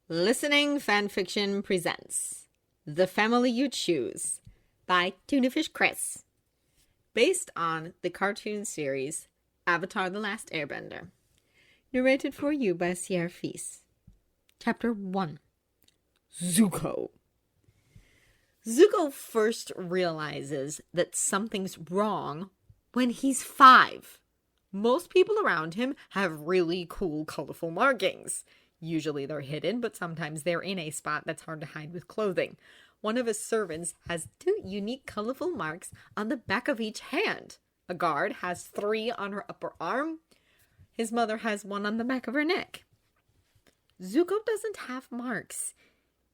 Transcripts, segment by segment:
Listening Fanfiction presents The Family You Choose by Tunafish Chris, based on the cartoon series Avatar: The Last Airbender, narrated for you by Sierra Feast. Chapter 1. Zuko. Zuko first realizes that something's wrong when he's 5. Most people around him have really cool, colorful markings. Usually they're hidden, but sometimes they're in a spot that's hard to hide with clothing. One of his servants has 2 unique, colorful marks on the back of each hand. A guard has 3 on her upper arm. His mother has 1 on the back of her neck. Zuko doesn't have marks.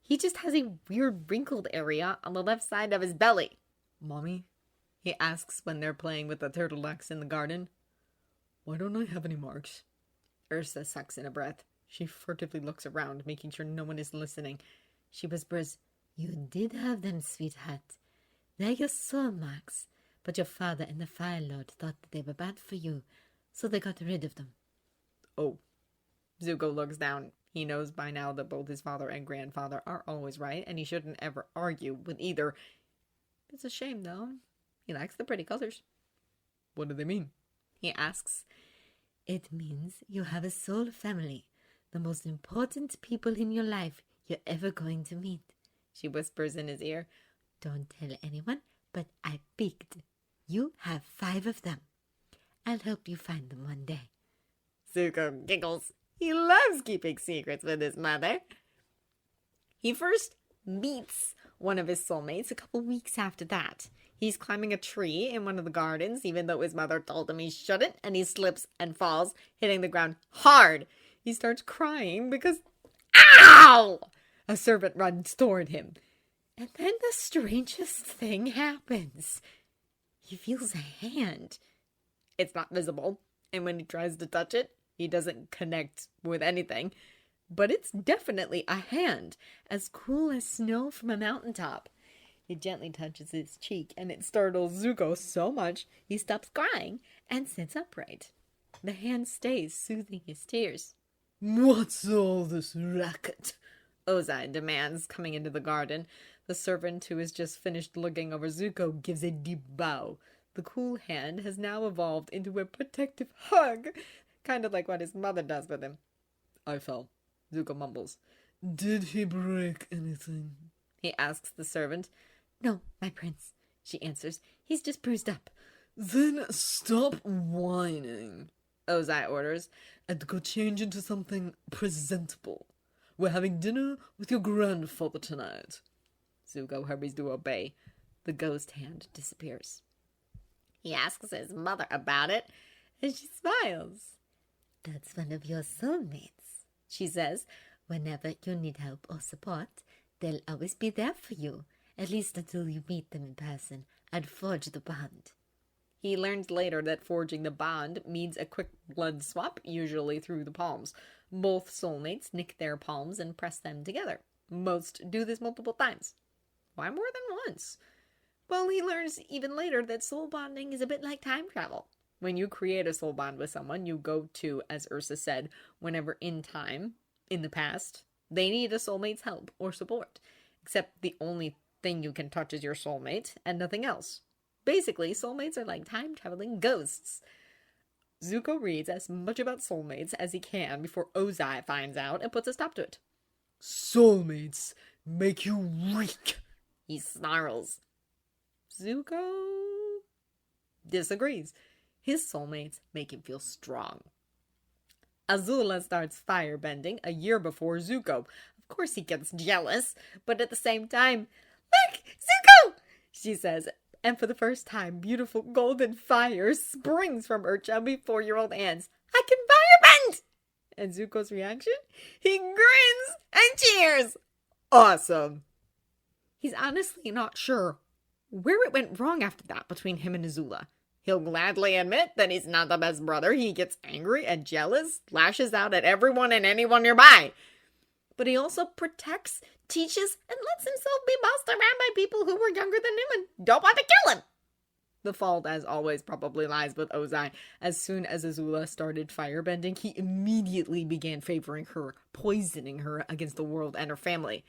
He just has a weird wrinkled area on the left side of his belly. "Mommy?" he asks when they're playing with the turtle ducks in the garden. "Why don't I have any marks?" Ursa sucks in a breath. She furtively looks around, making sure no one is listening. She whispers, "You did have them, sweetheart. They're your soulmarks, but your father and the Fire Lord thought that they were bad for you, so they got rid of them." Oh. Zuko looks down. He knows by now that both his father and grandfather are always right, and he shouldn't ever argue with either. It's a shame, though. He likes the pretty colors. "What do they mean?" he asks. "It means you have a soul family. The most important people in your life you're ever going to meet," she whispers in his ear. "Don't tell anyone, but I peeked. You have 5 of them. I'll help you find them one day." Zuko giggles. He loves keeping secrets with his mother. He first meets one of his soulmates a couple weeks after that. He's climbing a tree in one of the gardens, even though his mother told him he shouldn't, and he slips and falls, hitting the ground hard. He starts crying because, ow! A servant runs toward him. And then the strangest thing happens. He feels a hand. It's not visible, and when he tries to touch it, he doesn't connect with anything. But it's definitely a hand, as cool as snow from a mountaintop. It gently touches his cheek, and it startles Zuko so much he stops crying and sits upright. The hand stays, soothing his tears. "What's all this racket?" Ozai demands, coming into the garden. The servant, who has just finished looking over Zuko, gives a deep bow. The cool hand has now evolved into a protective hug, kind of like what his mother does with him. "I fell," Zuko mumbles. "Did he break anything?" he asks the servant. "No, my prince," she answers. "He's just bruised up." "Then stop whining," Ozai orders, "and go change into something presentable. We're having dinner with your grandfather tonight." Zuko hurries to obey. The ghost hand disappears. He asks his mother about it, and she smiles. "That's one of your soulmates," she says. "Whenever you need help or support, they'll always be there for you, at least until you meet them in person and forge the bond." He learns later that forging the bond means a quick blood swap, usually through the palms. Both soulmates nick their palms and press them together. Most do this multiple times. Why more than once? Well, he learns even later that soul bonding is a bit like time travel. When you create a soul bond with someone, you go to, as Ursa said, whenever in time, in the past, they need a soulmate's help or support. Except the only thing you can touch is your soulmate and nothing else. Basically, soulmates are like time-traveling ghosts. Zuko reads as much about soulmates as he can before Ozai finds out and puts a stop to it. "Soulmates make you weak," he snarls. Zuko disagrees. His soulmates make him feel strong. Azula starts firebending a year before Zuko. Of course he gets jealous, but at the same time, "Look, Zuko!" she says. And for the first time, beautiful golden fire springs from her chubby 4-year-old hands. "I can firebend!" And Zuko's reaction? He grins and cheers. Awesome. He's honestly not sure where it went wrong after that between him and Azula. He'll gladly admit that he's not the best brother. He gets angry and jealous, lashes out at everyone and anyone nearby. But he also protects, teaches, and lets himself be bossed around by people who were younger than him and don't want to kill him. The fault, as always, probably lies with Ozai. As soon as Azula started firebending, he immediately began favoring her, poisoning her against the world and her family.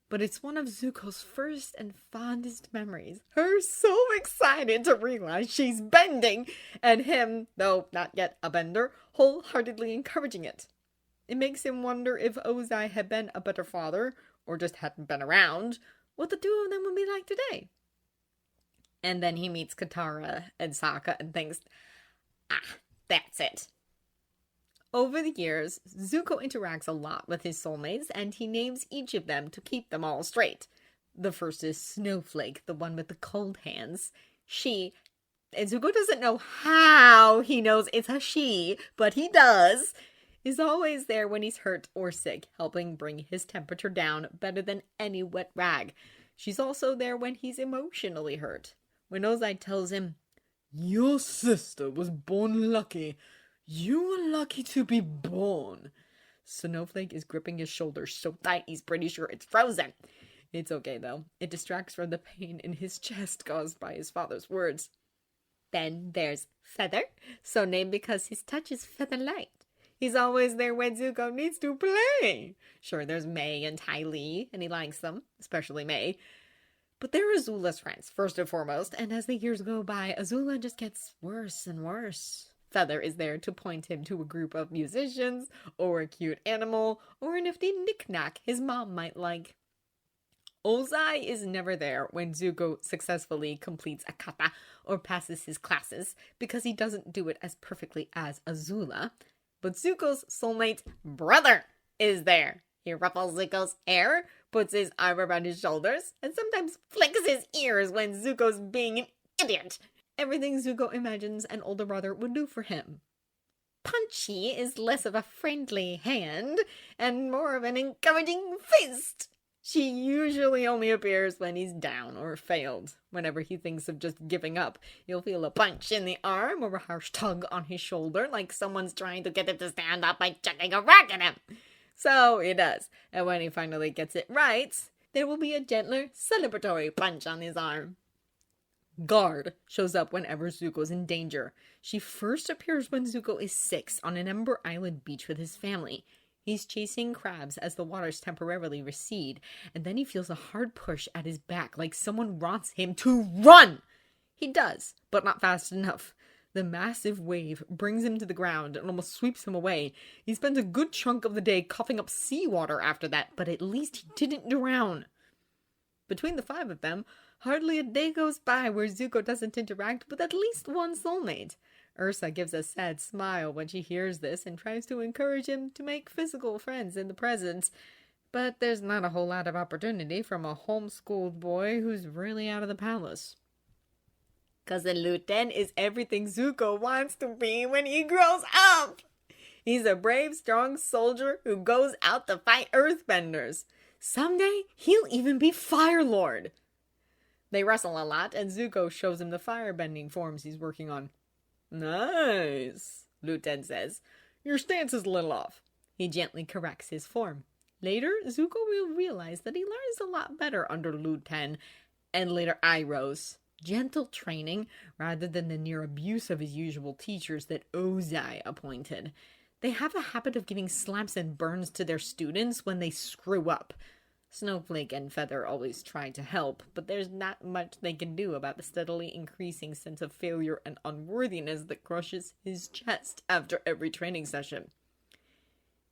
But it's one of Zuko's first and fondest memories. Her so excited to realize she's bending, and him, though not yet a bender, wholeheartedly encouraging it. It makes him wonder if Ozai had been a better father, or just hadn't been around, what the two of them would be like today. And then he meets Katara and Sokka and thinks, that's it. Over the years, Zuko interacts a lot with his soulmates, and he names each of them to keep them all straight. The first is Snowflake, the one with the cold hands. And Zuko doesn't know how he knows it's a she, but he does, is always there when he's hurt or sick, helping bring his temperature down better than any wet rag. She's also there when he's emotionally hurt. When Ozai tells him, "Your sister was born lucky. You were lucky to be born." Snowflake is gripping his shoulder so tight he's pretty sure it's frozen. It's okay though. It distracts from the pain in his chest caused by his father's words. Then there's Feather, so named because his touch is feather-light. He's always there when Zuko needs to play. Sure, there's May and Ty Lee, and he likes them, especially May. But they're Azula's friends, first and foremost, and as the years go by, Azula just gets worse and worse. Feather is there to point him to a group of musicians, or a cute animal, or a nifty knick-knack his mom might like. Ozai is never there when Zuko successfully completes a kata or passes his classes, because he doesn't do it as perfectly as Azula. But Zuko's soulmate brother is there. He ruffles Zuko's hair, puts his arm around his shoulders, and sometimes flicks his ears when Zuko's being an idiot. Everything Zuko imagines an older brother would do for him. Punchy is less of a friendly hand and more of an encouraging fist. She usually only appears when he's down or failed. Whenever he thinks of just giving up, he'll feel a punch in the arm or a harsh tug on his shoulder, like someone's trying to get him to stand up by chucking a rock at him. So he does, and when he finally gets it right, there will be a gentler, celebratory punch on his arm. Guard shows up whenever Zuko's in danger. She first appears when Zuko is 6 on an Ember Island beach with his family. He's chasing crabs as the waters temporarily recede, and then he feels a hard push at his back like someone wants him to run! He does, but not fast enough. The massive wave brings him to the ground and almost sweeps him away. He spends a good chunk of the day coughing up seawater after that, but at least he didn't drown. Between the 5 of them, hardly a day goes by where Zuko doesn't interact with at least one soulmate. Ursa gives a sad smile when she hears this and tries to encourage him to make physical friends in the present. But there's not a whole lot of opportunity from a homeschooled boy who's really out of the palace. Cousin Luten is everything Zuko wants to be when he grows up. He's a brave, strong soldier who goes out to fight earthbenders. Someday, he'll even be Fire Lord. They wrestle a lot, and Zuko shows him the firebending forms he's working on. Nice, Luten says. Your stance is a little off. He gently corrects his form. Later, Zuko will realize that he learns a lot better under Luten, and later Iroh's gentle training rather than the near abuse of his usual teachers that Ozai appointed. They have a habit of giving slaps and burns to their students when they screw up. Snowflake and Feather always try to help, but there's not much they can do about the steadily increasing sense of failure and unworthiness that crushes his chest after every training session.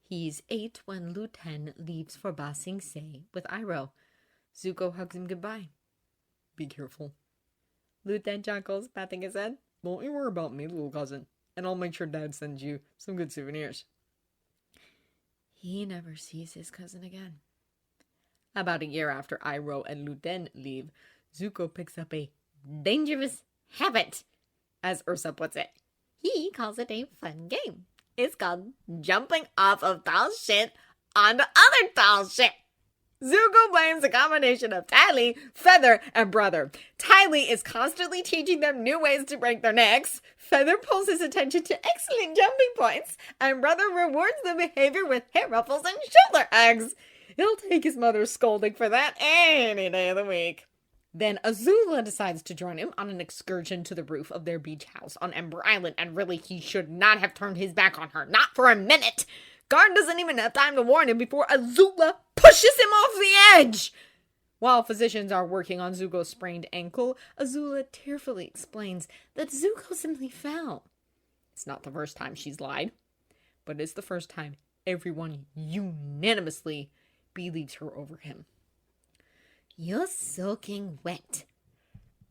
He's 8 when Luten leaves for Ba Sing Se with Iroh. Zuko hugs him goodbye. Be careful. Luten chuckles, patting his head. Don't you worry about me, little cousin, and I'll make sure Dad sends you some good souvenirs. He never sees his cousin again. About a year after Iroh and Luten leave, Zuko picks up a dangerous habit, as Ursa puts it. He calls it a fun game. It's called jumping off of tall shit onto other tall shit. Zuko blames a combination of Ty Lee, Feather, and Brother. Ty Lee is constantly teaching them new ways to break their necks. Feather pulls his attention to excellent jumping points, and Brother rewards the behavior with hair ruffles and shoulder hugs. He'll take his mother's scolding for that any day of the week. Then Azula decides to join him on an excursion to the roof of their beach house on Ember Island, and really, he should not have turned his back on her. Not for a minute! Guard doesn't even have time to warn him before Azula pushes him off the edge! While physicians are working on Zuko's sprained ankle, Azula tearfully explains that Zuko simply fell. It's not the first time she's lied, but it's the first time everyone unanimously believes her over him. "You're soaking wet,"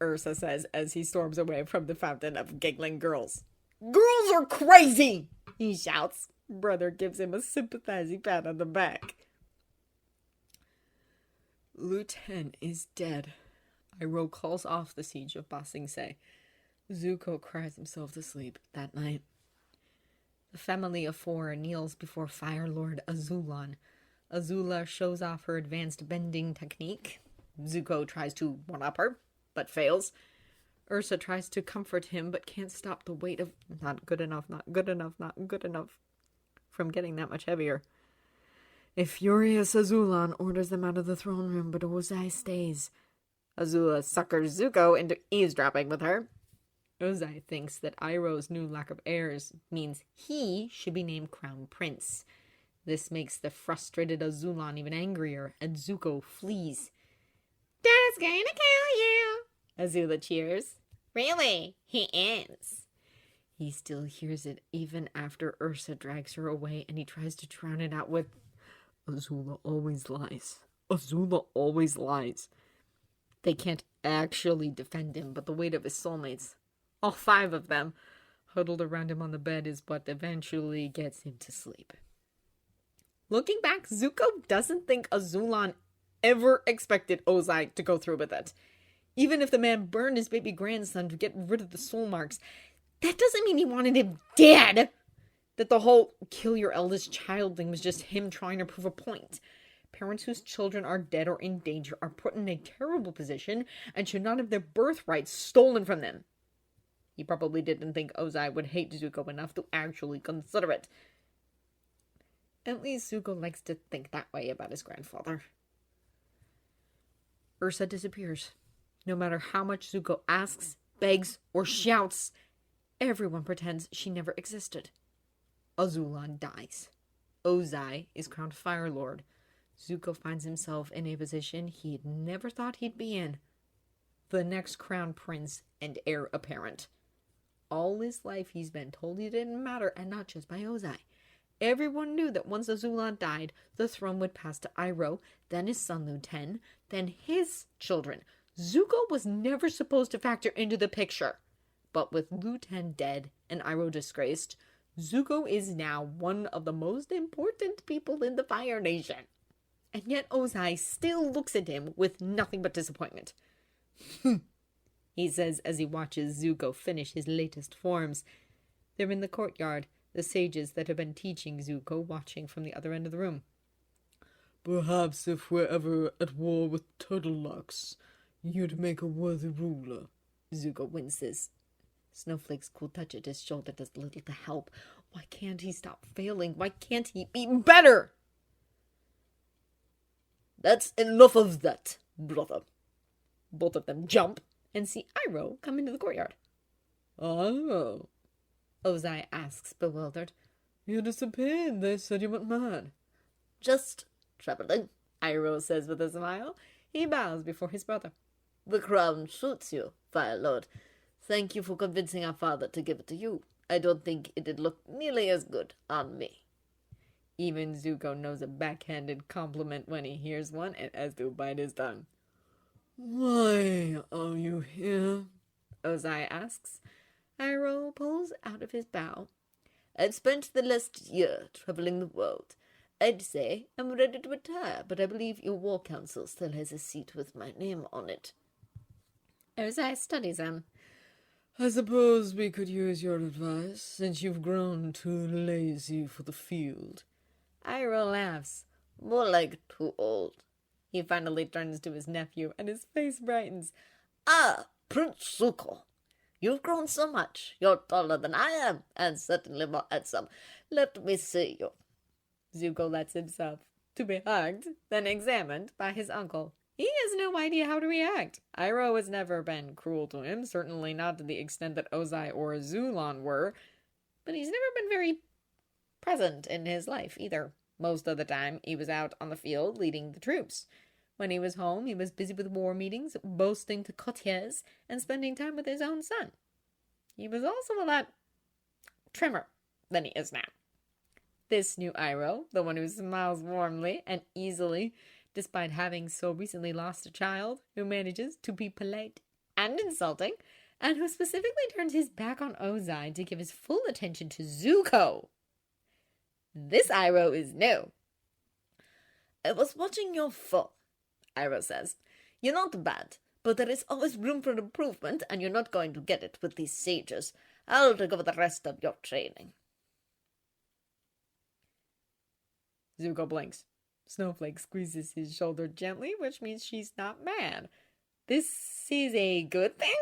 Ursa says as he storms away from the fountain of giggling girls. "Girls are crazy!" he shouts. Brother gives him a sympathizing pat on the back. Lieutenant is dead. Iroh calls off the siege of Ba Sing Se. Zuko cries himself to sleep that night. The family of four kneels before Fire Lord Azulan. Azula shows off her advanced bending technique. Zuko tries to one-up her, but fails. Ursa tries to comfort him, but can't stop the weight of not good enough, not good enough, not good enough from getting that much heavier. A furious Azulan orders them out of the throne room, but Ozai stays. Azula suckers Zuko into eavesdropping with her. Ozai thinks that Iroh's new lack of heirs means he should be named Crown Prince. This makes the frustrated Azulan even angrier, and Zuko flees. "Dad's gonna kill you!" Azula cheers. "Really? He is." He still hears it even after Ursa drags her away, and he tries to drown it out with, "Azula always lies. Azula always lies." They can't actually defend him, but the weight of his soulmates, all 5 of them, huddled around him on the bed is what eventually gets him to sleep. Looking back, Zuko doesn't think Azulan ever expected Ozai to go through with it. Even if the man burned his baby grandson to get rid of the soulmarks, that doesn't mean he wanted him dead. That the whole kill your eldest child thing was just him trying to prove a point. Parents whose children are dead or in danger are put in a terrible position and should not have their birthrights stolen from them. He probably didn't think Ozai would hate Zuko enough to actually consider it. At least Zuko likes to think that way about his grandfather. Ursa disappears. No matter how much Zuko asks, begs, or shouts, everyone pretends she never existed. Azulan dies. Ozai is crowned Fire Lord. Zuko finds himself in a position he'd never thought he'd be in. The next crown prince and heir apparent. All his life he's been told he didn't matter, and not just by Ozai. Everyone knew that once Azulan died, the throne would pass to Iroh, then his son Luten, then his children. Zuko was never supposed to factor into the picture. But with Luten dead and Iroh disgraced, Zuko is now one of the most important people in the Fire Nation. And yet Ozai still looks at him with nothing but disappointment. He says as he watches Zuko finish his latest forms. They're in the courtyard, the sages that have been teaching Zuko watching from the other end of the room. "Perhaps if we're ever at war with Turtle-locks, you'd make a worthy ruler," Zuko winces. Snowflake's cool touch at his shoulder does little to help. Why can't he stop failing? Why can't he be better? "That's enough of that, brother." Both of them jump and see Iroh come into the courtyard. "Iroh?" Ozai asks, bewildered. "You disappeared. They said you went mad." "Just traveling," Iroh says with a smile. He bows before his brother. "The crown suits you, Fire Lord. Thank you for convincing our father to give it to you. I don't think it'd look nearly as good on me." Even Zuko knows a backhanded compliment when he hears one and has to bite his tongue. "Why are you here?" Ozai asks. Iroh pulls out of his bow. "I've spent the last year traveling the world. I'd say I'm ready to retire, but I believe your war council still has a seat with my name on it." Ozai studies him. "I suppose we could use your advice, since you've grown too lazy for the field." Iroh laughs. "More like too old." He finally turns to his nephew, and his face brightens. "Ah, Prince Zuko. You've grown so much. You're taller than I am, and certainly more handsome. Let me see you." Zuko lets himself to be hugged, then examined by his uncle. He has no idea how to react. Iroh has never been cruel to him, certainly not to the extent that Ozai or Zulon were, but he's never been very present in his life either. Most of the time, he was out on the field leading the troops. When he was home, he was busy with war meetings, boasting to courtiers, and spending time with his own son. He was also a lot trimmer than he is now. This new Iroh, the one who smiles warmly and easily, despite having so recently lost a child, who manages to be polite and insulting, and who specifically turns his back on Ozai to give his full attention to Zuko. This Iroh is new. I was watching your fall, Iroh says. You're not bad, but there is always room for improvement, and you're not going to get it with these sages. I'll take over the rest of your training. Zuko blinks. Snowflake squeezes his shoulder gently, which means she's not mad. This is a good thing?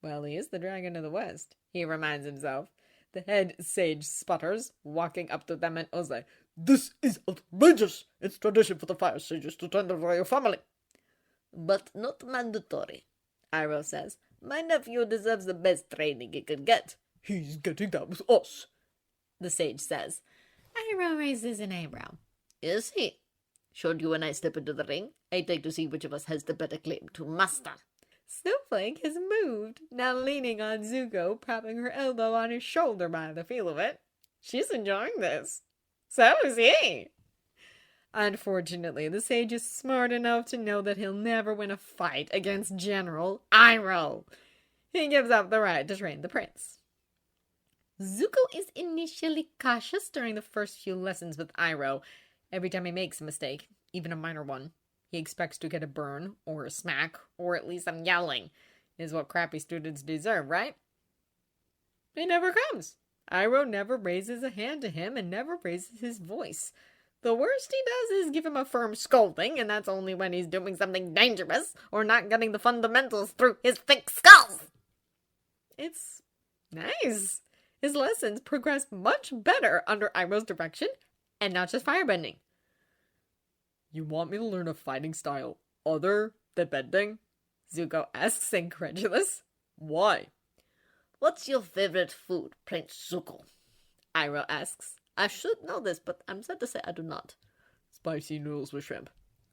Well, he is the Dragon of the West, he reminds himself. The head sage sputters, walking up to them and Ozai. This is outrageous! It's tradition for the fire sages to tend to your family. But not mandatory, Iroh says. My nephew deserves the best training he can get. He's getting that with us, the sage says. Iroh raises an eyebrow. Is he? Should you and I step into the ring, I'd like to see which of us has the better claim to master. Snowflake has moved, now leaning on Zuko, propping her elbow on his shoulder by the feel of it. She's enjoying this. So is he. Unfortunately, the sage is smart enough to know that he'll never win a fight against General Iroh. He gives up the right to train the prince. Zuko is initially cautious during the first few lessons with Iroh. Every time he makes a mistake, even a minor one, he expects to get a burn, or a smack, or at least some yelling. Is what crappy students deserve, right? It never comes. Iroh never raises a hand to him and never raises his voice. The worst he does is give him a firm scolding, and that's only when he's doing something dangerous or not getting the fundamentals through his thick skull. It's nice. His lessons progress much better under Iroh's direction, and not just firebending. You want me to learn a fighting style other than bending? Zuko asks, incredulous. Why? What's your favorite food, Prince Zuko? Iroh asks. I should know this, but I'm sad to say I do not. Spicy noodles with shrimp.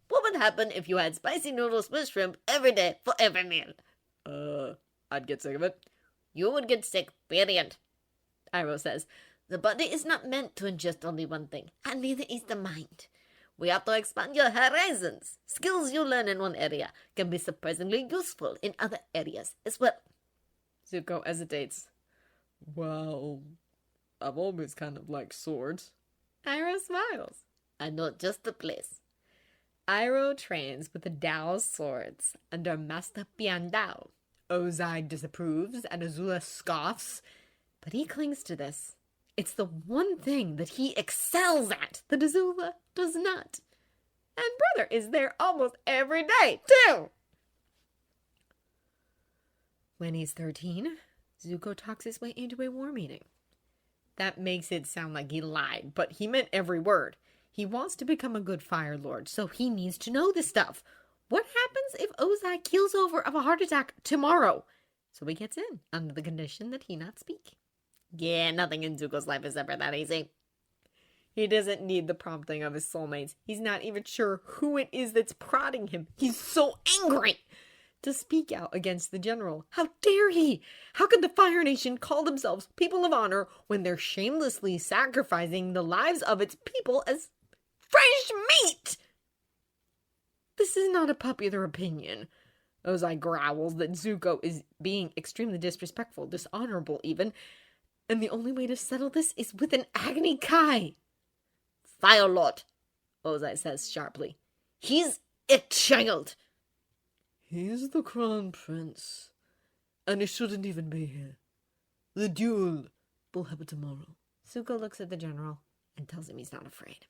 What would happen if you had spicy noodles with shrimp every day for every meal? I'd get sick of it. You would get sick, period. Iroh says. The body is not meant to ingest only one thing, and neither is the mind. We have to expand your horizons. Skills you learn in one area can be surprisingly useful in other areas as well. Zuko hesitates. Well, I've always kind of liked swords. Iroh smiles. I know just the place. Iroh trains with the Dao swords under Master Piandao. Ozai disapproves and Azula scoffs, but he clings to this. It's the one thing that he excels at that Azula does not. And Brother is there almost every day, too. When he's 13, Zuko talks his way into a war meeting. That makes it sound like he lied, but he meant every word. He wants to become a good Fire Lord, so he needs to know this stuff. What happens if Ozai keels over of a heart attack tomorrow? So he gets in, under the condition that he not speak. Yeah, nothing in Zuko's life is ever that easy. He doesn't need the prompting of his soulmates. He's not even sure who it is that's prodding him. He's so angry to speak out against the general. How dare he? How could the Fire Nation call themselves people of honor when they're shamelessly sacrificing the lives of its people as fresh meat? This is not a popular opinion. Ozai growls that Zuko is being extremely disrespectful, dishonorable even, and the only way to settle this is with an Agni Kai. Fire Lord, Ozai says sharply. He's a child. He's the crown prince, and he shouldn't even be here. The duel will happen tomorrow. Zuko looks at the general and tells him he's not afraid.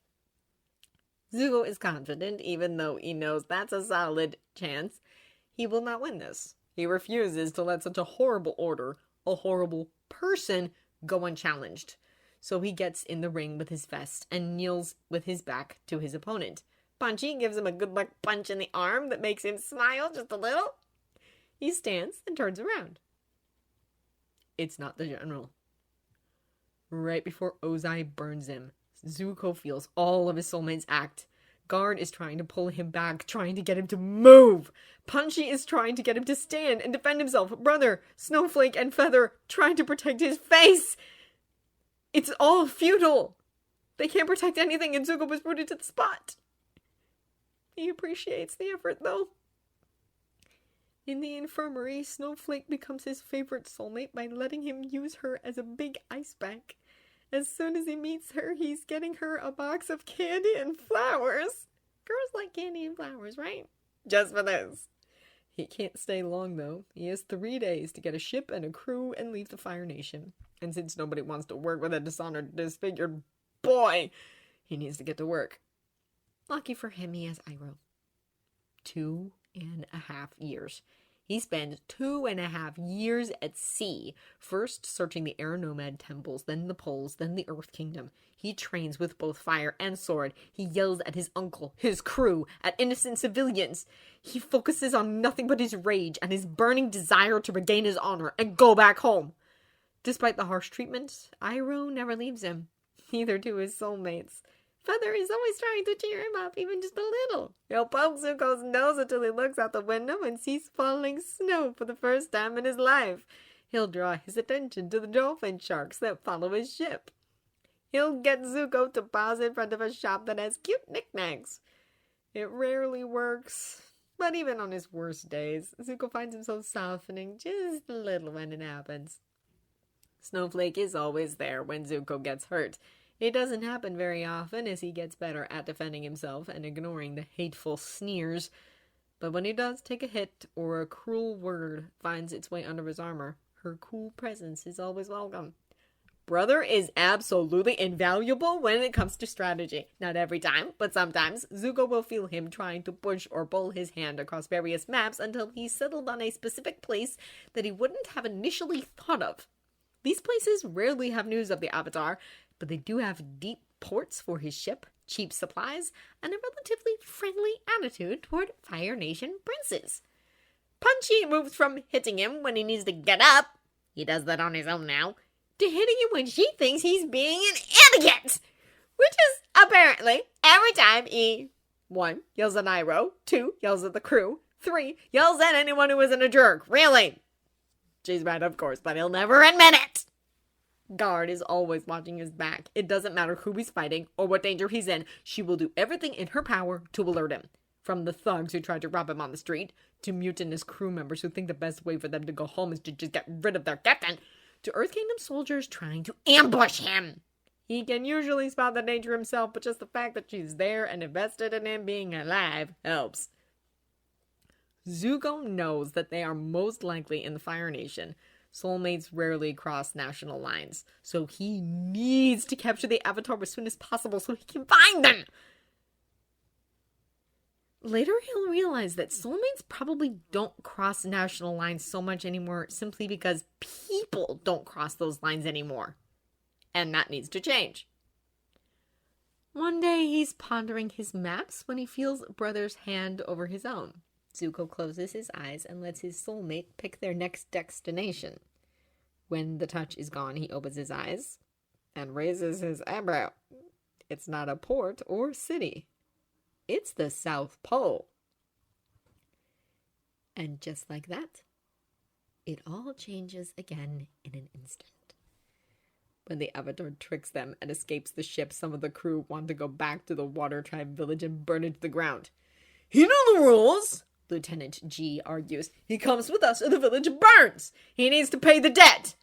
Zuko is confident, even though he knows that's a solid chance. He will not win this. He refuses to let such a horrible order, a horrible person, go unchallenged. So he gets in the ring with his vest and kneels with his back to his opponent. Punchy gives him a good luck punch in the arm that makes him smile just a little. He stands and turns around. It's not the general. Right before Ozai burns him, Zuko feels all of his soulmates act. Guard is trying to pull him back, trying to get him to move. Punchy is trying to get him to stand and defend himself. Brother, Snowflake, and Feather trying to protect his face. It's all futile. They can't protect anything, and Zuko was rooted to the spot. He appreciates the effort, though. In the infirmary, Snowflake becomes his favorite soulmate by letting him use her as a big ice pack. As soon as he meets her, he's getting her a box of candy and flowers. Girls like candy and flowers, right? Just for this. He can't stay long, though. He has 3 days to get a ship and a crew and leave the Fire Nation. And since nobody wants to work with a dishonored, disfigured boy, he needs to get to work. Lucky for him, he has Iroh. 2.5 years. He spends 2.5 years at sea, first searching the air nomad temples, then the poles, then the Earth Kingdom. He trains with both fire and sword. He yells at his uncle, his crew, at innocent civilians. He focuses on nothing but his rage and his burning desire to regain his honor and go back home. Despite the harsh treatment, Iroh never leaves him. Neither do his soulmates. Feather is always trying to cheer him up, even just a little. He'll poke Zuko's nose until he looks out the window and sees falling snow for the first time in his life. He'll draw his attention to the dolphin sharks that follow his ship. He'll get Zuko to pause in front of a shop that has cute knickknacks. It rarely works, but even on his worst days, Zuko finds himself softening just a little when it happens. Snowflake is always there when Zuko gets hurt. It doesn't happen very often as he gets better at defending himself and ignoring the hateful sneers. But when he does take a hit or a cruel word finds its way under his armor, her cool presence is always welcome. Brother is absolutely invaluable when it comes to strategy. Not every time, but sometimes Zuko will feel him trying to push or pull his hand across various maps until he's settled on a specific place that he wouldn't have initially thought of. These places rarely have news of the Avatar, but they do have deep ports for his ship, cheap supplies, and a relatively friendly attitude toward Fire Nation princes. Punchy moves from hitting him when he needs to get up, he does that on his own now, to hitting him when she thinks he's being an idiot, which is apparently every time he 1. Yells at Iroh, 2. Yells at the crew, 3. Yells at anyone who isn't a jerk. Really? She's right, of course, but he'll never admit it. Guard is always watching his back. It doesn't matter who he's fighting or what danger he's in. She will do everything in her power to alert him. From the thugs who tried to rob him on the street, to mutinous crew members who think the best way for them to go home is to just get rid of their captain, to Earth Kingdom soldiers trying to ambush him. He can usually spot the danger himself, but just the fact that she's there and invested in him being alive helps. Zuko knows that they are most likely in the Fire Nation. Soulmates rarely cross national lines, so he needs to capture the Avatar as soon as possible so he can find them. Later, he'll realize that soulmates probably don't cross national lines so much anymore simply because people don't cross those lines anymore. And that needs to change. One day, he's pondering his maps when he feels Brother's hand over his own. Zuko closes his eyes and lets his soulmate pick their next destination. When the touch is gone, he opens his eyes and raises his eyebrow. It's not a port or city. It's the South Pole. And just like that, it all changes again in an instant. When the Avatar tricks them and escapes the ship, some of the crew want to go back to the Water Tribe village and burn it to the ground. You know the rules! Lieutenant G argues. He comes with us or the village burns. He needs to pay the debt.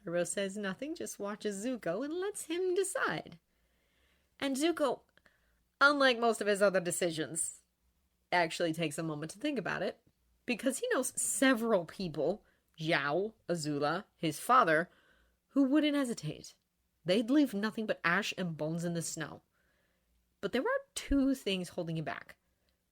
Iroh says nothing, just watches Zuko and lets him decide. And Zuko, unlike most of his other decisions, actually takes a moment to think about it, because he knows several people, Zhao, Azula, his father, who wouldn't hesitate. They'd leave nothing but ash and bones in the snow. But there are 2 things holding him back.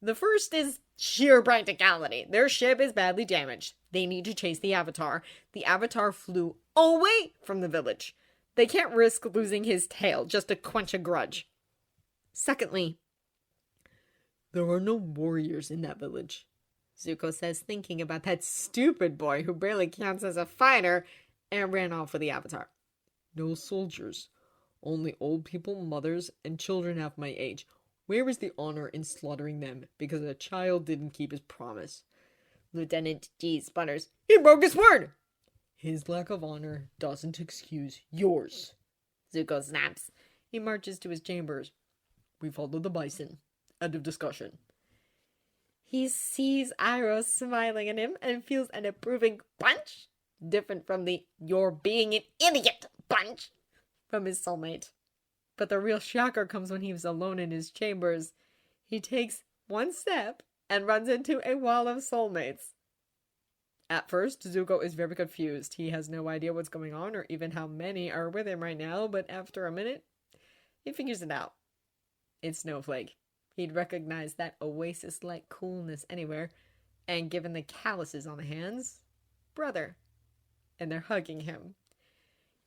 The first is sheer practicality. Their ship is badly damaged. They need to chase the Avatar. The Avatar flew away from the village. They can't risk losing his tail just to quench a grudge. Secondly, There are no warriors in that village, Zuko says, thinking about that stupid boy who barely counts as a fighter and ran off with the Avatar. No soldiers. Only old people, mothers, and children half my age. Where is the honor in slaughtering them because a child didn't keep his promise? Lieutenant G sputters. He broke his word! His lack of honor doesn't excuse yours. Zuko snaps. He marches to his chambers. We follow the bison. End of discussion. He sees Iroh smiling at him and feels an approving punch, different from the "you're being an idiot" punch from his soulmate. But the real shocker comes when he was alone in his chambers. He takes one step and runs into a wall of soulmates. At first, Zuko is very confused. He has no idea what's going on or even how many are with him right now, but after a minute, he figures it out. It's Snowflake. He'd recognize that oasis-like coolness anywhere, and given the calluses on the hands, brother. And they're hugging him.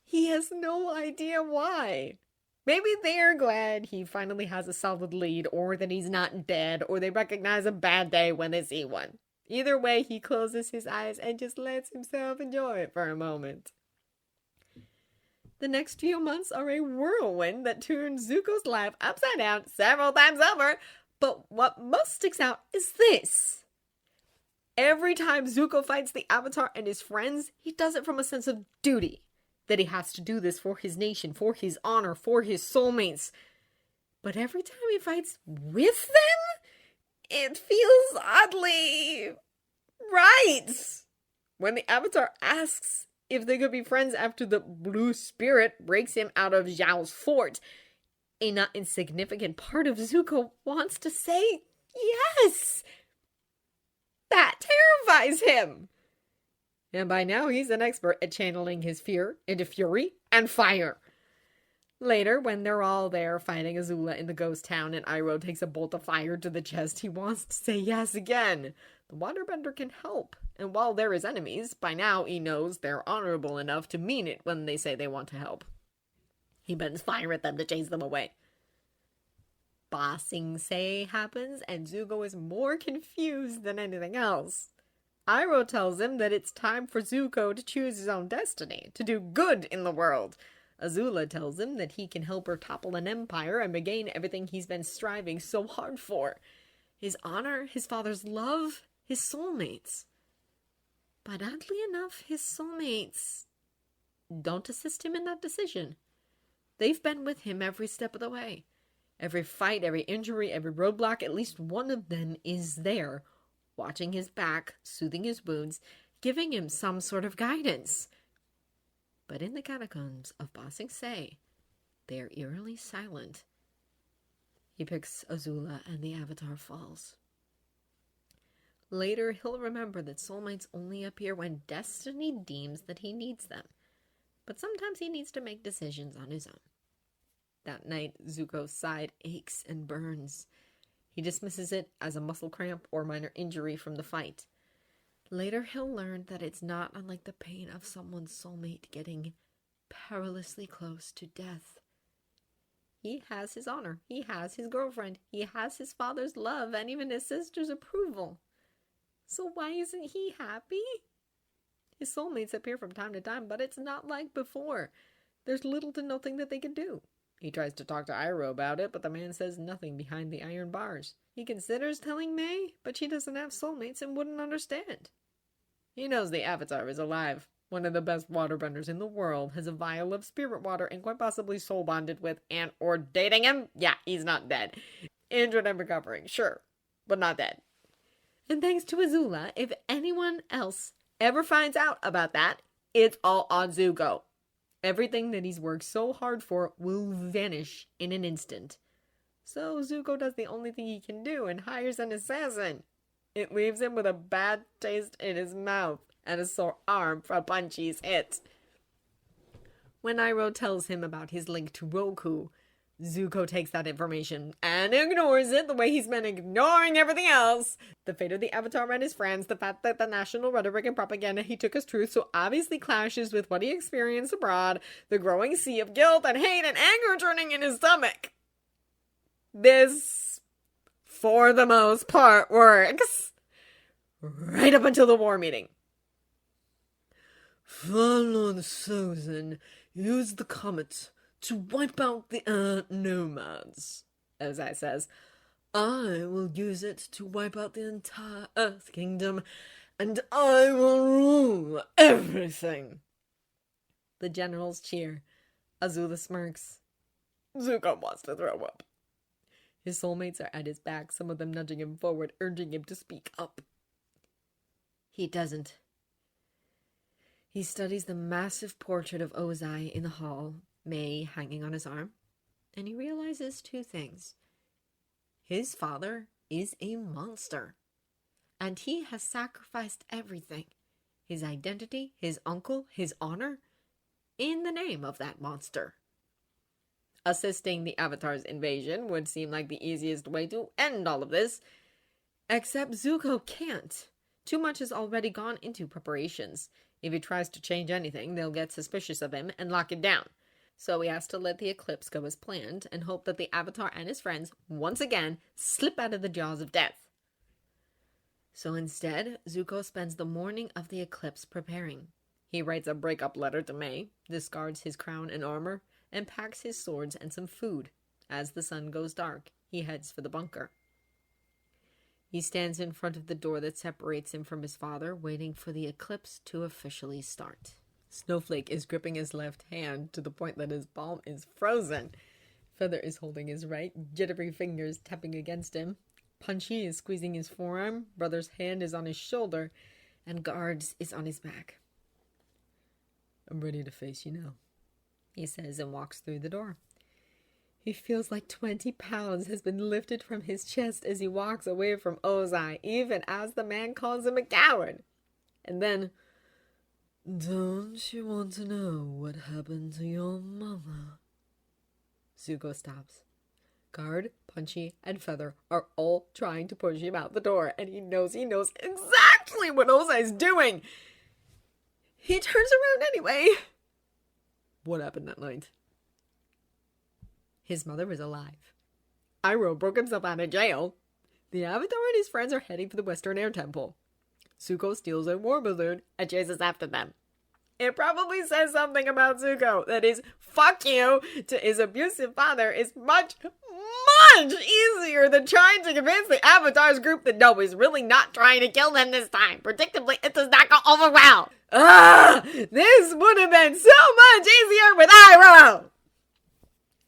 He has no idea why. Maybe they're glad he finally has a solid lead, or that he's not dead, or they recognize a bad day when they see one. Either way, he closes his eyes and just lets himself enjoy it for a moment. The next few months are a whirlwind that turns Zuko's life upside down several times over, but what most sticks out is this. Every time Zuko fights the Avatar and his friends, he does it from a sense of duty. That he has to do this for his nation, for his honor, for his soulmates. But every time he fights with them, it feels oddly right. When the Avatar asks if they could be friends after the blue spirit breaks him out of Zhao's fort, a not insignificant part of Zuko wants to say yes. That terrifies him. And by now he's an expert at channeling his fear into fury and fire. Later, when they're all there fighting Azula in the ghost town and Iroh takes a bolt of fire to the chest, he wants to say yes again. The waterbender can help, and while they're his enemies, by now he knows they're honorable enough to mean it when they say they want to help. He bends fire at them to chase them away. Ba Sing Se happens, and Zuko is more confused than anything else. Iroh tells him that it's time for Zuko to choose his own destiny, to do good in the world. Azula tells him that he can help her topple an empire and regain everything he's been striving so hard for. His honor, his father's love, his soulmates. But oddly enough, his soulmates don't assist him in that decision. They've been with him every step of the way. Every fight, every injury, every roadblock, at least one of them is there, watching his back, soothing his wounds, giving him some sort of guidance. But in the catacombs of Ba Sing Se, they are eerily silent. He picks Azula and the Avatar falls. Later, he'll remember that soulmates only appear when destiny deems that he needs them. But sometimes he needs to make decisions on his own. That night, Zuko's side aches and burns. He dismisses it as a muscle cramp or minor injury from the fight. Later, he'll learn that it's not unlike the pain of someone's soulmate getting perilously close to death. He has his honor, he has his girlfriend, he has his father's love, and even his sister's approval. So why isn't he happy? His soulmates appear from time to time, but it's not like before. There's little to nothing that they can do. He tries to talk to Iroh about it, but the man says nothing behind the iron bars. He considers telling May, but she doesn't have soulmates and wouldn't understand. He knows the Avatar is alive. One of the best waterbenders in the world has a vial of spirit water and quite possibly soul bonded with and or dating him. Yeah, he's not dead. Injured and recovering, sure, but not dead. And thanks to Azula, if anyone else ever finds out about that, it's all on Zuko. Everything that he's worked so hard for will vanish in an instant. So Zuko does the only thing he can do and hires an assassin. It leaves him with a bad taste in his mouth and a sore arm for a punch he's hit. When Iroh tells him about his link to Roku, Zuko takes that information and ignores it the way he's been ignoring everything else. The fate of the Avatar and his friends, the fact that the national rhetoric and propaganda he took as truth so obviously clashes with what he experienced abroad, the growing sea of guilt and hate and anger turning in his stomach. This for the most part, works. Right up until the war meeting. Lord Sozin used the comet to wipe out the nomads, Ozai says. I will use it to wipe out the entire Earth Kingdom, and I will rule everything. The generals cheer. Azula smirks. Zuko wants to throw up. His soulmates are at his back, some of them nudging him forward, urging him to speak up. He doesn't. He studies the massive portrait of Ozai in the hall, May hanging on his arm, and he realizes two things. His father is a monster, and he has sacrificed everything, his identity, his uncle, his honor, in the name of that monster. Assisting the Avatar's invasion would seem like the easiest way to end all of this, except Zuko can't. Too much has already gone into preparations. If he tries to change anything, they'll get suspicious of him and lock it down. So he has to let the eclipse go as planned and hope that the Avatar and his friends, once again, slip out of the jaws of death. So instead, Zuko spends the morning of the eclipse preparing. He writes a breakup letter to May, discards his crown and armor, and packs his swords and some food. As the sun goes dark, he heads for the bunker. He stands in front of the door that separates him from his father, waiting for the eclipse to officially start. Snowflake is gripping his left hand to the point that his palm is frozen. Feather is holding his right, jittery fingers tapping against him. Punchy is squeezing his forearm, Brother's hand is on his shoulder, and Guards is on his back. I'm ready to face you now, he says and walks through the door. He feels like 20 pounds has been lifted from his chest as he walks away from Ozai, even as the man calls him a coward. And then, don't you want to know what happened to your mother? Zuko stops. Guard, Punchy, and Feather are all trying to push him out the door, and he knows exactly what Ozai's doing. He turns around anyway. What happened that night? His mother is alive. Iroh broke himself out of jail. The Avatar and his friends are heading for the Western Air Temple. Zuko steals a war balloon and chases after them. It probably says something about Zuko that his fuck you to his abusive father is much easier than trying to convince the Avatar's group that no, he's really not trying to kill them this time. Predictably, it does not go over well. This would have been so much easier with Iroh.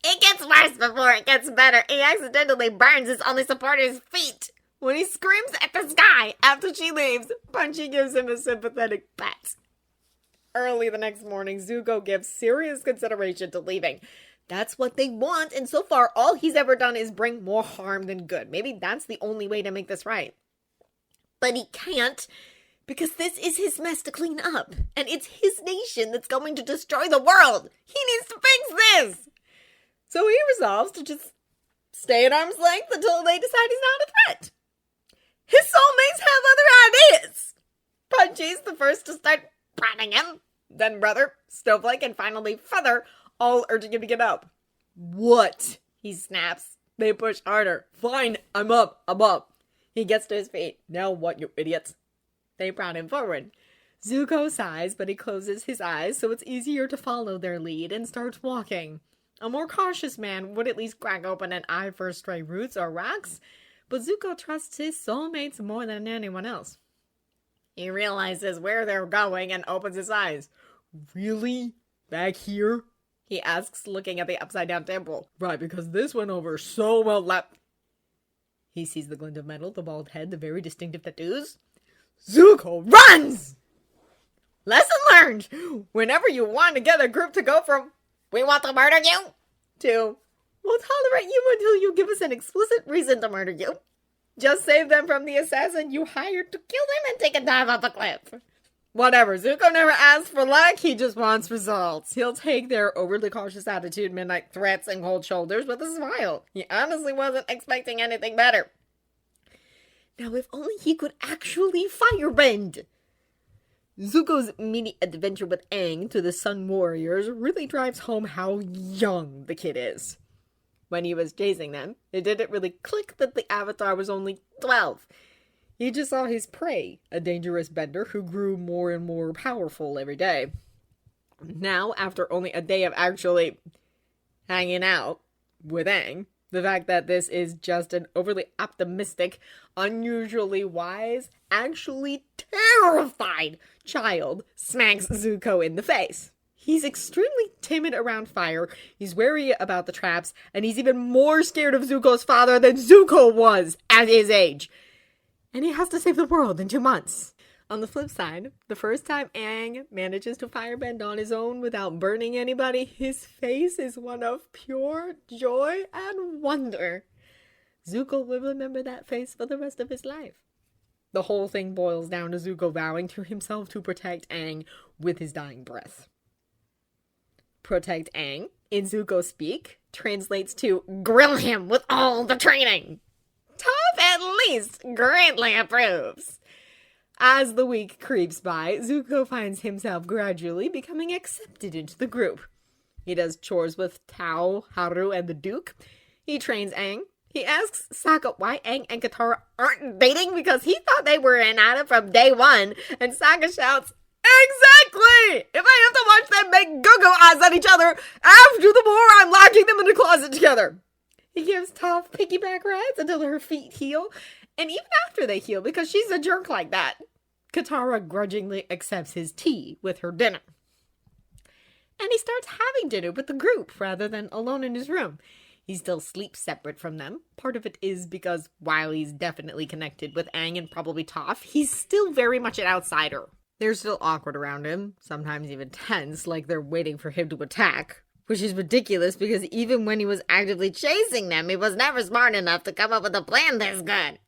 It gets worse before it gets better. He accidentally burns his only supporter's feet. When he screams at the sky after she leaves, Punchy gives him a sympathetic pat. Early the next morning, Zuko gives serious consideration to leaving. That's what they want, and so far all he's ever done is bring more harm than good. Maybe that's the only way to make this right. But he can't, because this is his mess to clean up, and it's his nation that's going to destroy the world. He needs to fix this! So he resolves to just stay at arm's length until they decide he's not a threat. His soulmates have other ideas. Punchy's the first to start prodding him. Then Brother, Snowflake, and finally Feather, all urging him to get up. What? He snaps. They push harder. Fine, I'm up. He gets to his feet. Now what, you idiots? They prod him forward. Zuko sighs, but he closes his eyes so it's easier to follow their lead and starts walking. A more cautious man would at least crack open an eye for stray roots or rocks, but Zuko trusts his soulmates more than anyone else. He realizes where they're going and opens his eyes. Really? Back here? He asks, looking at the upside-down temple. Right, because this went over so well. He sees the glint of metal, the bald head, the very distinctive tattoos. Zuko runs! Lesson learned! Whenever you want to get a group to go from, we want to murder you, to, we'll tolerate you until you give us an explicit reason to murder you. Just save them from the assassin you hired to kill them and take a dive off a cliff. Whatever, Zuko never asks for luck, he just wants results. He'll take their overly cautious attitude, midnight threats, and cold shoulders with a smile. He honestly wasn't expecting anything better. Now if only he could actually firebend! Zuko's mini adventure with Aang to the Sun Warriors really drives home how young the kid is. When he was chasing them, it didn't really click that the Avatar was only 12. He just saw his prey, a dangerous bender who grew more and more powerful every day. Now, after only a day of actually hanging out with Aang, the fact that this is just an overly optimistic, unusually wise, actually terrified child smacks Zuko in the face. He's extremely timid around fire, he's wary about the traps, and he's even more scared of Zuko's father than Zuko was at his age. And he has to save the world in 2 months. On the flip side, the first time Aang manages to firebend on his own without burning anybody, his face is one of pure joy and wonder. Zuko will remember that face for the rest of his life. The whole thing boils down to Zuko vowing to himself to protect Aang with his dying breath. Protect Aang, in Zuko speak, translates to grill him with all the training. Toph at least greatly approves. As the week creeps by, Zuko finds himself gradually becoming accepted into the group. He does chores with Tao, Haru, and the Duke. He trains Aang. He asks Sokka why Aang and Katara aren't dating because he thought they were in at it from day one. And Sokka shouts, "Exactly! If I have to watch them make go-go eyes at each other after the war, I'm locking them in a closet together." He gives Toph piggyback rides until her feet heal, and even after they heal, because she's a jerk like that, Katara grudgingly accepts his tea with her dinner. And he starts having dinner with the group rather than alone in his room. He still sleeps separate from them. Part of it is because while he's definitely connected with Aang and probably Toph, he's still very much an outsider. They're still awkward around him, sometimes even tense, like they're waiting for him to attack. Which is ridiculous because even when he was actively chasing them, he was never smart enough to come up with a plan this good.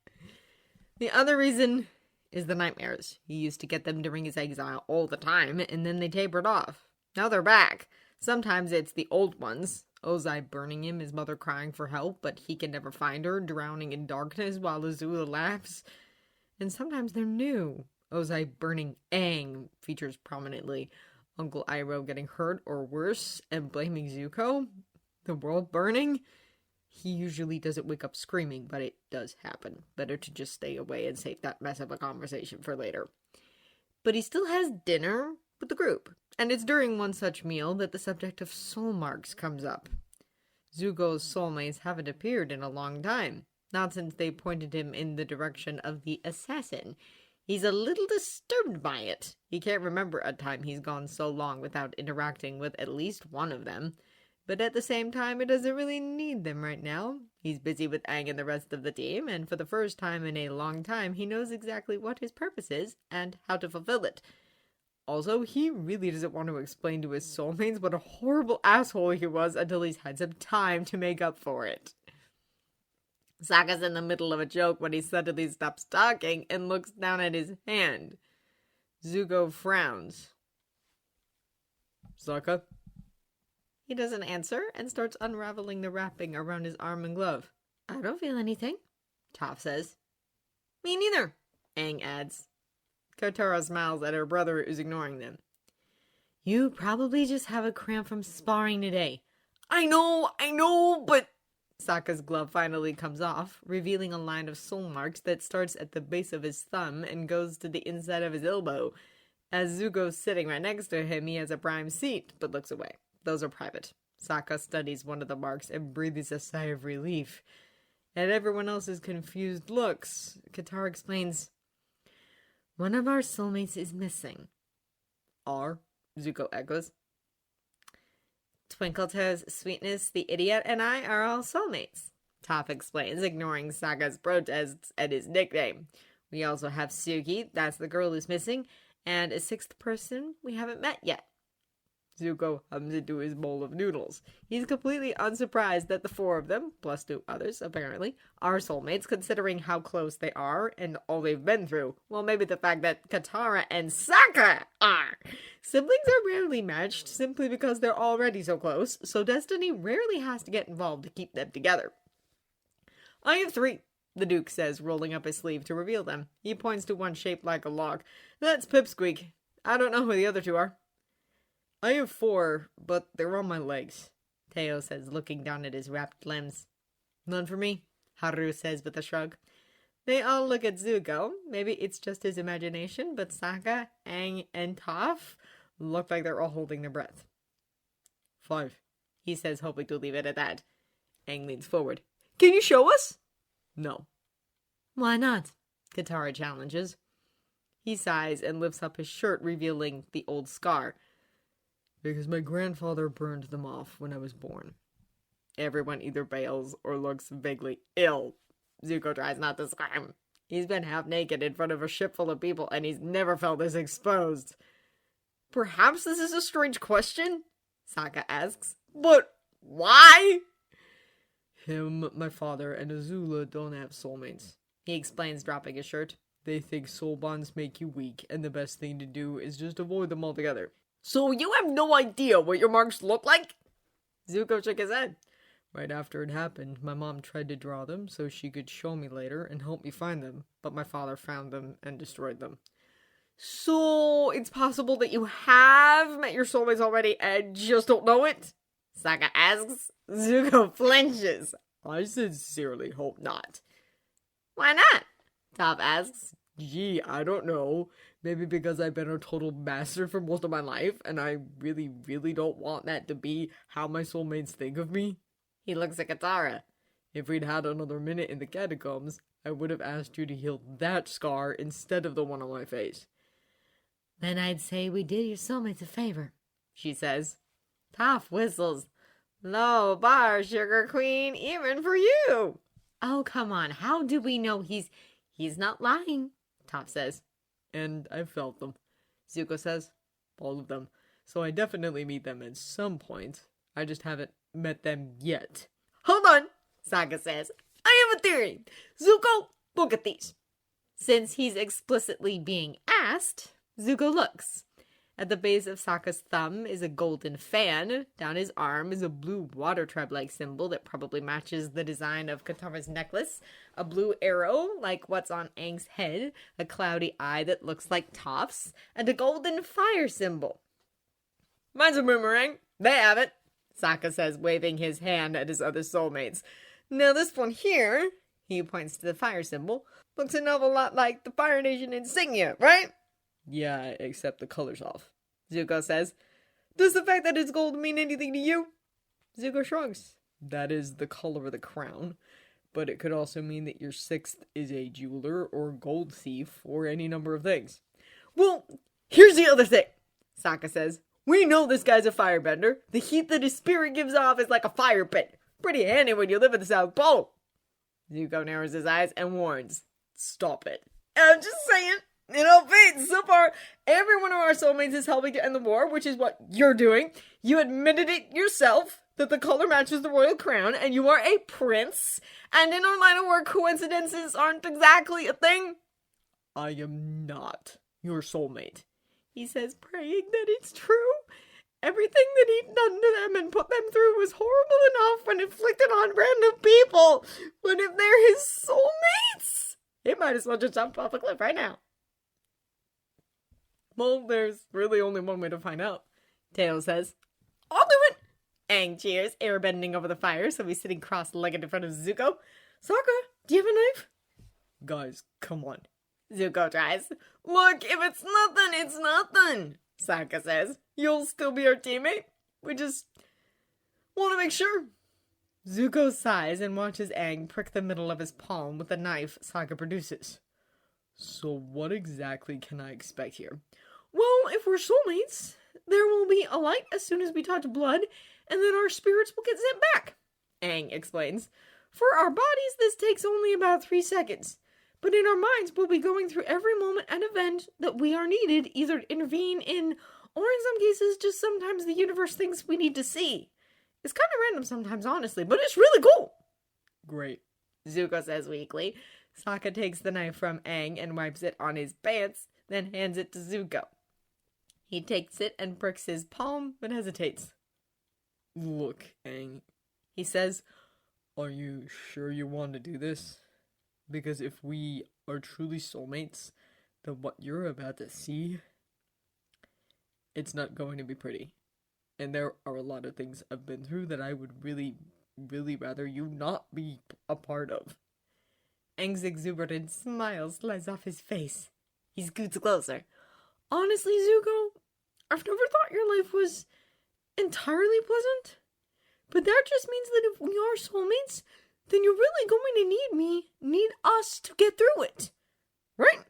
The other reason is the nightmares. He used to get them during his exile all the time, and then they tapered off. Now they're back. Sometimes it's the old ones. Ozai burning him, his mother crying for help, but he can never find her, drowning in darkness while Azula laughs. And sometimes they're new. Ozai burning Aang features prominently. Uncle Iroh getting hurt or worse and blaming Zuko. The world burning. He usually doesn't wake up screaming, but it does happen. Better to just stay away and save that mess of a conversation for later. But he still has dinner with the group. And it's during one such meal that the subject of soulmarks comes up. Zuko's soulmates haven't appeared in a long time. Not since they pointed him in the direction of the assassin. He's a little disturbed by it. He can't remember a time he's gone so long without interacting with at least one of them. But at the same time, he doesn't really need them right now. He's busy with Aang and the rest of the team, and for the first time in a long time, he knows exactly what his purpose is and how to fulfill it. Also, he really doesn't want to explain to his soulmates what a horrible asshole he was until he's had some time to make up for it. Sokka's in the middle of a joke when he suddenly stops talking and looks down at his hand. Zuko frowns. "Sokka?" He doesn't answer and starts unraveling the wrapping around his arm and glove. "I don't feel anything," Toph says. "Me neither," Aang adds. Katara smiles at her brother who's ignoring them. "You probably just have a cramp from sparring today." I know, but... Sokka's glove finally comes off, revealing a line of soul marks that starts at the base of his thumb and goes to the inside of his elbow. As Zuko's sitting right next to him, he has a prime seat, but looks away. Those are private. Sokka studies one of the marks and breathes a sigh of relief. At everyone else's confused looks, Katara explains, "One of our soulmates is missing." "Our?" Zuko echoes. "Twinkletoes, Sweetness, the Idiot, and I are all soulmates," Toph explains, ignoring Sokka's protests at his nickname. "We also have Suki, that's the girl who's missing, and a sixth person we haven't met yet." Zuko hums into his bowl of noodles. He's completely unsurprised that the four of them, plus two others apparently, are soulmates, considering how close they are and all they've been through. Well, maybe the fact that Katara and Sokka are. Siblings are rarely matched simply because they're already so close, so destiny rarely has to get involved to keep them together. "I have 3, the Duke says, rolling up his sleeve to reveal them. He points to one shaped like a log. "That's Pipsqueak. I don't know who the other 2 are." "I have 4, but they're on my legs." Teo says, looking down at his wrapped limbs. None for me, Haru says with a shrug. They all look at Zuko. Maybe it's just his imagination, but Sokka, Aang, and Toph look like they're all holding their breath. 5, he says, hoping to leave it at that. Aang leans forward. Can you show us? No. Why not? Katara challenges. He sighs and lifts up his shirt, revealing the old scar. Because my grandfather burned them off when I was born. Everyone either bails or looks vaguely ill. Zuko tries not to scream. He's been half naked in front of a ship full of people, and he's never felt this exposed. Perhaps this is a strange question? Sokka asks. But why? Him, my father, and Azula don't have soulmates, he explains, dropping his shirt. They think soul bonds make you weak, and the best thing to do is just avoid them altogether. So you have no idea what your marks look like? Zuko shook his head. Right after it happened, my mom tried to draw them so she could show me later and help me find them, but my father found them and destroyed them. So it's possible that you have met your soulmates already and just don't know it? Sokka asks. Zuko flinches. I sincerely hope not. Why not? Toph asks. Gee, I don't know. Maybe because I've been a total master for most of my life, and I really, really don't want that to be how my soulmates think of me. He looks at Katara. If we'd had another minute in the catacombs, I would have asked you to heal that scar instead of the one on my face. Then I'd say we did your soulmates a favor, she says. Toph whistles. Low bar, sugar queen, even for you. Oh, come on. How do we know he's not lying? Toph says. And I've felt them, Zuko says. All of them. So I definitely meet them at some point. I just haven't met them yet. Hold on, Sokka says. I have a theory. Zuko, look at these. Since he's explicitly being asked, Zuko looks. At the base of Sokka's thumb is a golden fan. Down his arm is a blue water tribe-like symbol that probably matches the design of Katara's necklace. A blue arrow, like what's on Aang's head. A cloudy eye that looks like Toph's. And a golden fire symbol. Mine's a boomerang. They have it, Sokka says, waving his hand at his other soulmates. Now this one here, he points to the fire symbol, looks an awful lot like the Fire Nation insignia, right? Yeah, except the color's off, Zuko says. Does the fact that it's gold mean anything to you? Zuko shrugs. That is the color of the crown, but it could also mean that your sixth is a jeweler or gold thief or any number of things. Well, here's the other thing, Sokka says. We know this guy's a firebender. The heat that his spirit gives off is like a fire pit. Pretty handy when you live at the South Pole. Zuko narrows his eyes and warns. Stop it. I'm just saying. You know, Fate, so far, every one of our soulmates is helping to end the war, which is what you're doing. You admitted it yourself, that the color matches the royal crown, and you are a prince. And in our line of work, coincidences aren't exactly a thing. I am not your soulmate, he says, praying that it's true. Everything that he'd done to them and put them through was horrible enough when inflicted on random people. But if they're his soulmates, he might as well just jump off a cliff right now. Well, there's really only one way to find out, Teo says. I'll do it! Aang cheers, airbending over the fire, so he's sitting cross-legged in front of Zuko. Sokka, do you have a knife? Guys, come on. Zuko tries. Look, if it's nothing, it's nothing, Sokka says. You'll still be our teammate? We just want to make sure. Zuko sighs and watches Aang prick the middle of his palm with the knife Sokka produces. So what exactly can I expect here? Well, if we're soulmates, there will be a light as soon as we touch blood, and then our spirits will get sent back, Aang explains. For our bodies, this takes only about 3 seconds. But in our minds, we'll be going through every moment and event that we are needed either to intervene in, or in some cases, just sometimes the universe thinks we need to see. It's kind of random sometimes, honestly, but it's really cool. Great, Zuko says weakly. Sokka takes the knife from Aang and wipes it on his pants, then hands it to Zuko. He takes it and pricks his palm, but hesitates. Look, Aang, he says, are you sure you want to do this? Because if we are truly soulmates, then what you're about to see, it's not going to be pretty. And there are a lot of things I've been through that I would really, really rather you not be a part of. Aang's exuberant smile slides off his face. He scoots closer. Honestly, Zuko, I've never thought your life was entirely pleasant. But that just means that if we are soulmates, then you're really going to need us to get through it. Right?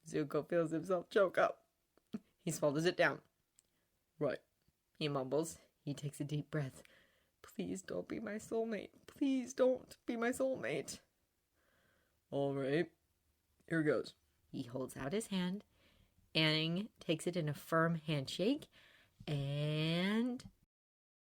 Zuko feels himself choke up. He swallows it down. Right, he mumbles. He takes a deep breath. Please don't be my soulmate. Please don't be my soulmate. All right, here goes. He holds out his hand. Aang takes it in a firm handshake, and